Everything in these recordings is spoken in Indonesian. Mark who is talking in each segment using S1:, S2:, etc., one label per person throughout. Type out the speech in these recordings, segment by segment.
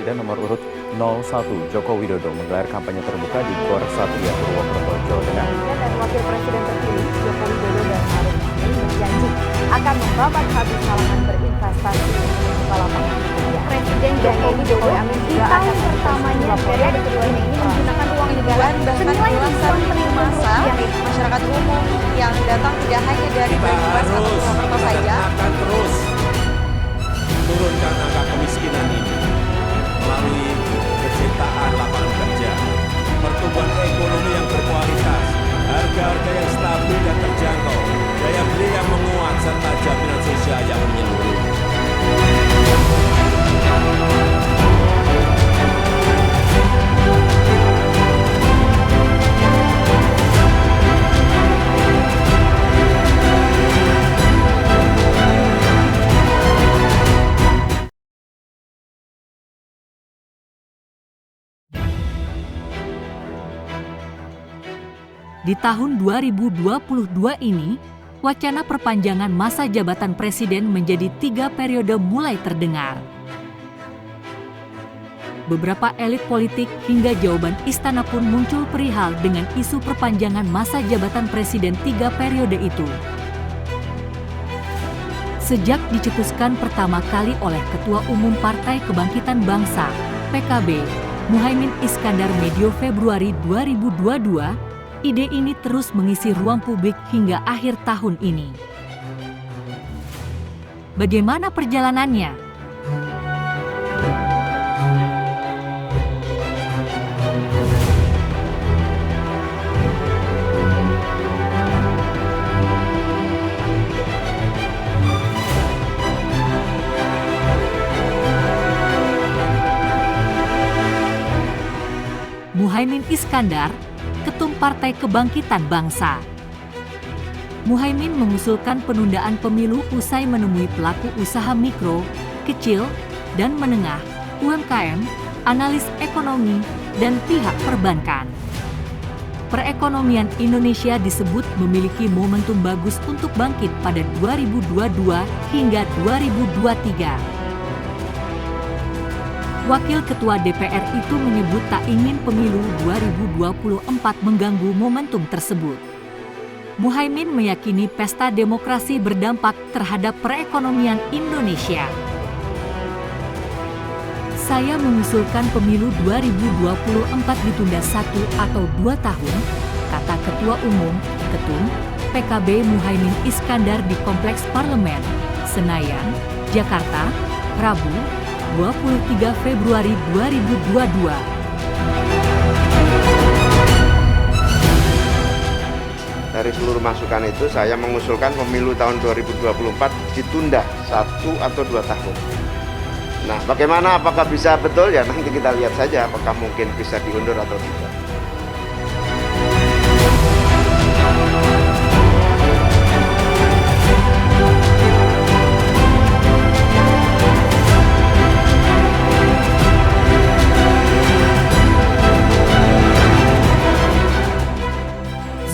S1: Presiden nomor urut 01 Joko Widodo menggelar kampanye terbuka di Gor Satria Purwokerto, Jawa Tengah.
S2: Dan Wakil Presiden terpilih Joko Widodo dan Maruf Amin berjanji akan membabat habis halangan berinvestasi untuk membuka lapangan kerja. Presiden Joko Widodo di tahun pertamanya periode keduanya ini menggunakan uang negara senilai ratusan triliun
S3: masa
S2: rupiah.
S3: masyarakat umum yang datang tidak hanya dari Banyumas atau Purwokerto saja.
S4: Akan terus turunkan angka kemiskinan ini melalui penciptaan lapangan kerja, pertumbuhan ekonomi yang berkualitas, harga-harga yang stabil dan terjangkau, daya beli yang menguat, serta jaminan sosial yang menyeluruh.
S5: Di tahun 2022 ini, wacana perpanjangan masa jabatan presiden menjadi 3 periode mulai terdengar. Beberapa elit politik hingga jawaban istana pun muncul perihal dengan isu perpanjangan masa jabatan presiden 3 periode itu. Sejak dicetuskan pertama kali oleh Ketua Umum Partai Kebangkitan Bangsa, PKB, Muhaimin Iskandar medio Februari 2022, ide ini terus mengisi ruang publik hingga akhir tahun ini. Bagaimana perjalanannya? Muhaimin Iskandar, Ketum Partai Kebangkitan Bangsa. Muhaimin mengusulkan penundaan pemilu usai menemui pelaku usaha mikro, kecil, dan menengah, UMKM, analis ekonomi, dan pihak perbankan. Perekonomian Indonesia disebut memiliki momentum bagus untuk bangkit pada 2022 hingga 2023. Wakil Ketua DPR itu menyebut tak ingin pemilu 2024 mengganggu momentum tersebut. Muhaimin meyakini pesta demokrasi berdampak terhadap perekonomian Indonesia. Saya mengusulkan pemilu 2024 ditunda 1 atau 2 tahun, kata Ketua Umum, Ketum, PKB Muhaimin Iskandar di Kompleks Parlemen, Senayan, Jakarta, Rabu, 23 Februari 2022.
S6: Dari seluruh masukan itu, saya mengusulkan pemilu tahun 2024 ditunda 1 atau 2 tahun. Nah, bagaimana, apakah bisa betul? Ya nanti kita lihat saja apakah mungkin bisa diundur atau tidak.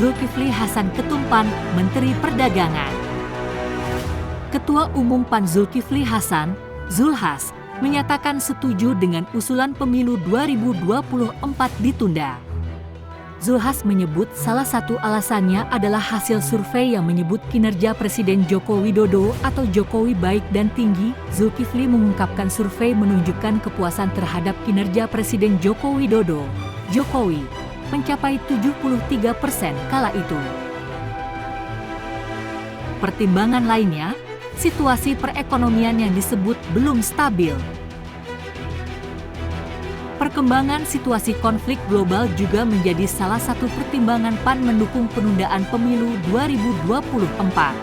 S5: Zulkifli Hasan Ketum PAN, Menteri Perdagangan. Ketua Umum PAN Zulkifli Hasan, Zulhas, menyatakan setuju dengan usulan pemilu 2024 ditunda. Zulhas menyebut salah satu alasannya adalah hasil survei yang menyebut kinerja Presiden Joko Widodo atau Jokowi baik dan tinggi. Zulkifli mengungkapkan survei menunjukkan kepuasan terhadap kinerja Presiden Joko Widodo, Jokowi, mencapai 73% kala itu. Pertimbangan lainnya, situasi perekonomian yang disebut belum stabil. Perkembangan situasi konflik global juga menjadi salah satu pertimbangan PAN mendukung penundaan pemilu 2024.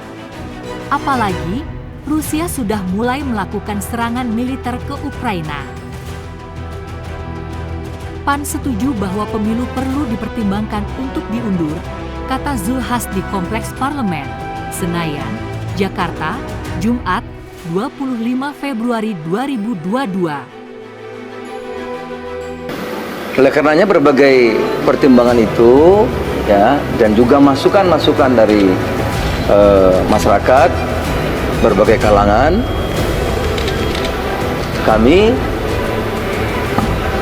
S5: Apalagi, Rusia sudah mulai melakukan serangan militer ke Ukraina. PAN setuju bahwa pemilu perlu dipertimbangkan untuk diundur, kata Zulhas di Kompleks Parlemen, Senayan, Jakarta, Jumat, 25 Februari 2022.
S7: Oleh karenanya berbagai pertimbangan itu ya, dan juga masukan-masukan dari masyarakat, berbagai kalangan, kami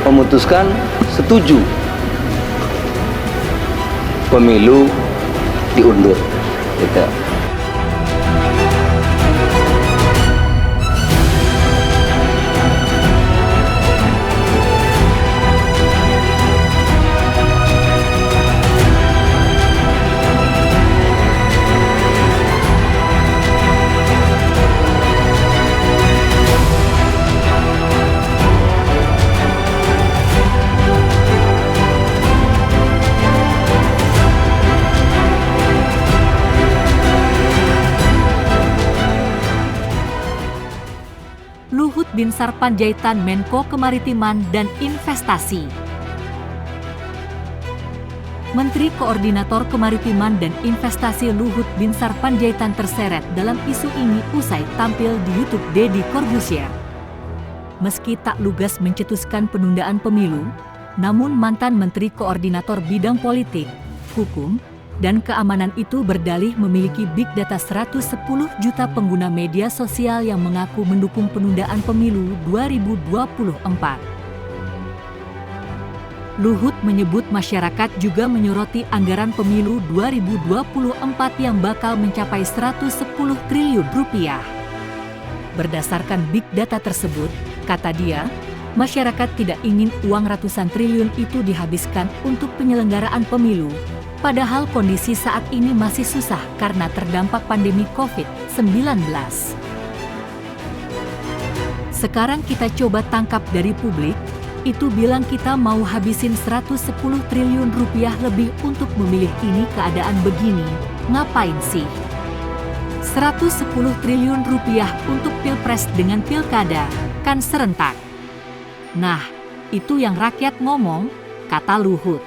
S7: memutuskan setuju pemilu diundur. Gitu.
S5: Luhut Binsar Panjaitan, Menko Kemaritiman dan Investasi. Menteri Koordinator Kemaritiman dan Investasi Luhut Binsar Panjaitan terseret dalam isu ini usai tampil di YouTube Deddy Corbuzier. Meski tak lugas mencetuskan penundaan pemilu, namun mantan Menteri Koordinator Bidang Politik, Hukum, dan Keamanan itu berdalih memiliki big data 110 juta pengguna media sosial yang mengaku mendukung penundaan pemilu 2024. Luhut menyebut masyarakat juga menyoroti anggaran pemilu 2024 yang bakal mencapai 110 triliun rupiah. Berdasarkan big data tersebut, kata dia, masyarakat tidak ingin uang ratusan triliun itu dihabiskan untuk penyelenggaraan pemilu. Padahal kondisi saat ini masih susah karena terdampak pandemi COVID-19. Sekarang kita coba tangkap dari publik, itu bilang kita mau habisin 110 triliun rupiah lebih untuk memilih ini keadaan begini, ngapain sih? 110 triliun rupiah untuk pilpres dengan pilkada, kan serentak. Nah, itu yang rakyat ngomong, kata Luhut.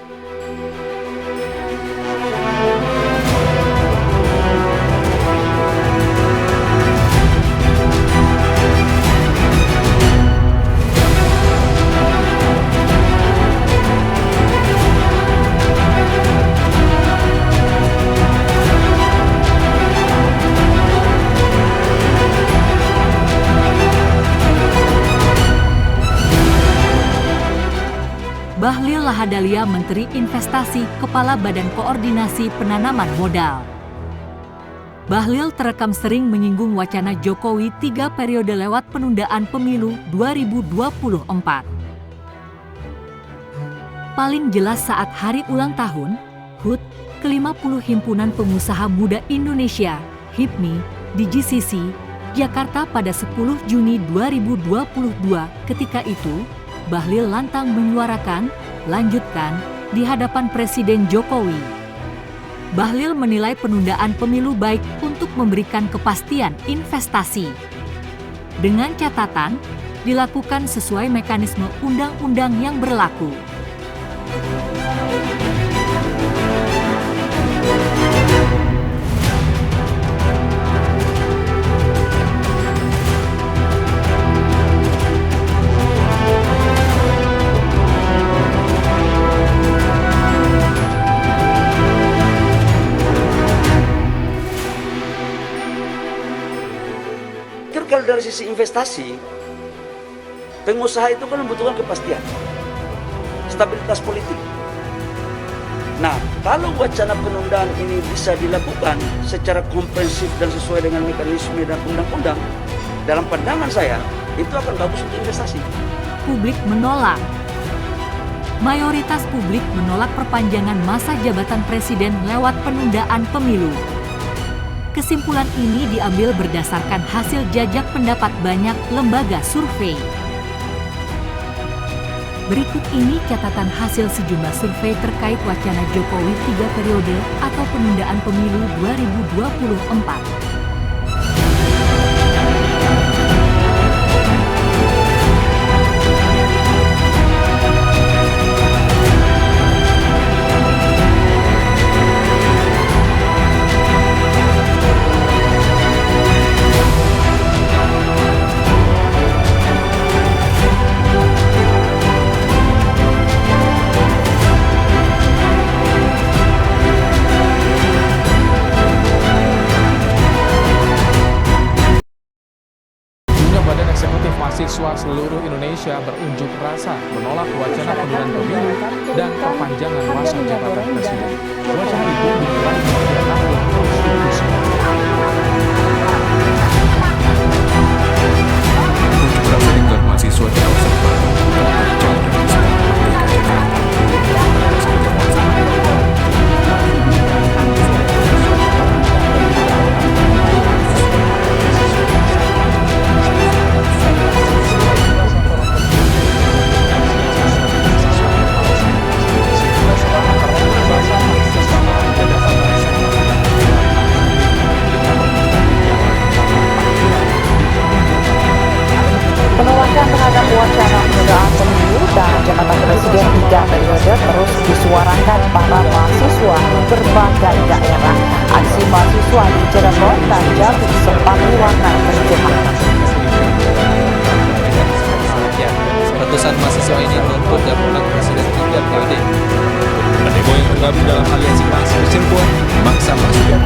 S5: Bahlil Lahadalia, Menteri Investasi, Kepala Badan Koordinasi Penanaman Modal. Bahlil terekam sering menyinggung wacana Jokowi 3 periode lewat penundaan pemilu 2024. Paling jelas saat hari ulang tahun, HUT, ke-50 Himpunan Pengusaha Muda Indonesia, HIPMI, di GCC, Jakarta pada 10 Juni 2022. Ketika itu, Bahlil lantang menyuarakan, lanjutkan, di hadapan Presiden Jokowi. Bahlil menilai penundaan pemilu baik untuk memberikan kepastian investasi. Dengan catatan, dilakukan sesuai mekanisme undang-undang yang berlaku.
S8: Kalau dari sisi investasi, pengusaha itu kan membutuhkan kepastian, stabilitas politik. Nah, kalau wacana penundaan ini bisa dilakukan secara komprehensif dan sesuai dengan mekanisme dan undang-undang, dalam pandangan saya, itu akan bagus untuk investasi.
S5: Publik menolak. Mayoritas publik menolak perpanjangan masa jabatan presiden lewat penundaan pemilu. Kesimpulan ini diambil berdasarkan hasil jajak pendapat banyak lembaga survei. Berikut ini catatan hasil sejumlah survei terkait wacana Jokowi 3 periode atau penundaan pemilu 2024.
S9: Badan Eksekutif Mahasiswa seluruh Indonesia berunjuk rasa menolak wacana penundaan pemilu dan perpanjangan masa jabatan presiden. Wacana itu dinilai mengkhianati konstitusi.
S10: Unjuk rasa digelar mahasiswa di kawasan Batu, Terjal, dan Wisma Merdeka Jakarta.
S2: Penolakan terhadap wacana penundaan pemilu dan jabatan presiden 3 periode terus disuarakan para mahasiswa berbagai daerah. Aksi mahasiswa di Cirebon dan Jawa sempat diwarnai kericuhan.
S11: Ratusan mahasiswa ini menuntut dan ulang presiden 3 periode. Pendemo yang tergabung dalam aliansi mahasiswa Cirebon memaksa mahasiswa.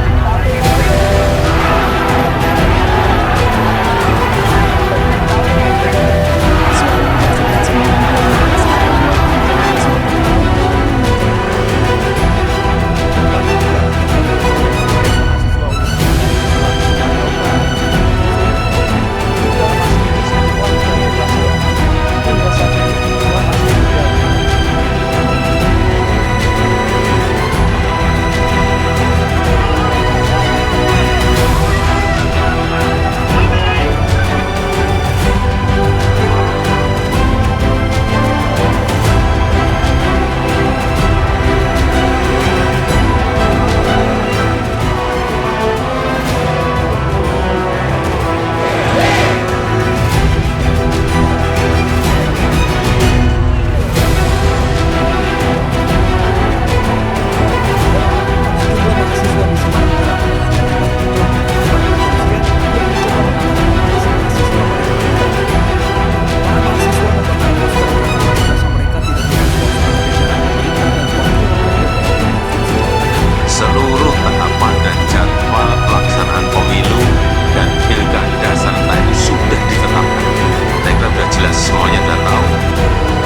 S4: Semuanya sudah tahu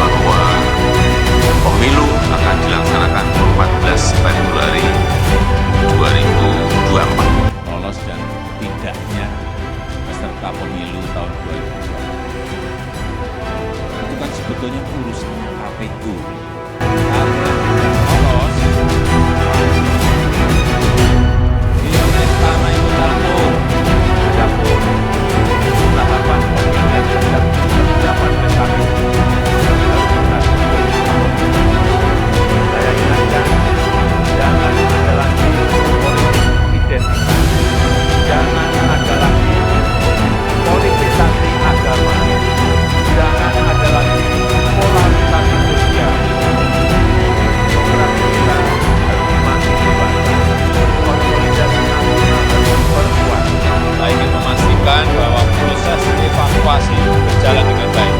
S4: bahwa pemilu akan dilaksanakan 14 Februari 2024.
S12: Lolos dan tidaknya peserta pemilu tahun 2024 itu kan sebetulnya urusannya KPU. Karena lolos di istana itu campur tahapan pemilihan sedang dapat PKB. Saya ingatkan, jangan ada lagi politik identitas, jangan ada lagi politisasi agama, jangan ada lagi polarisasi sosial. Demokrasi kita harus makin dewasa, konsolidasi nasional harus diperkuat. Saya ingin memastikan bahwa proses evakuasi berjalan dengan baik.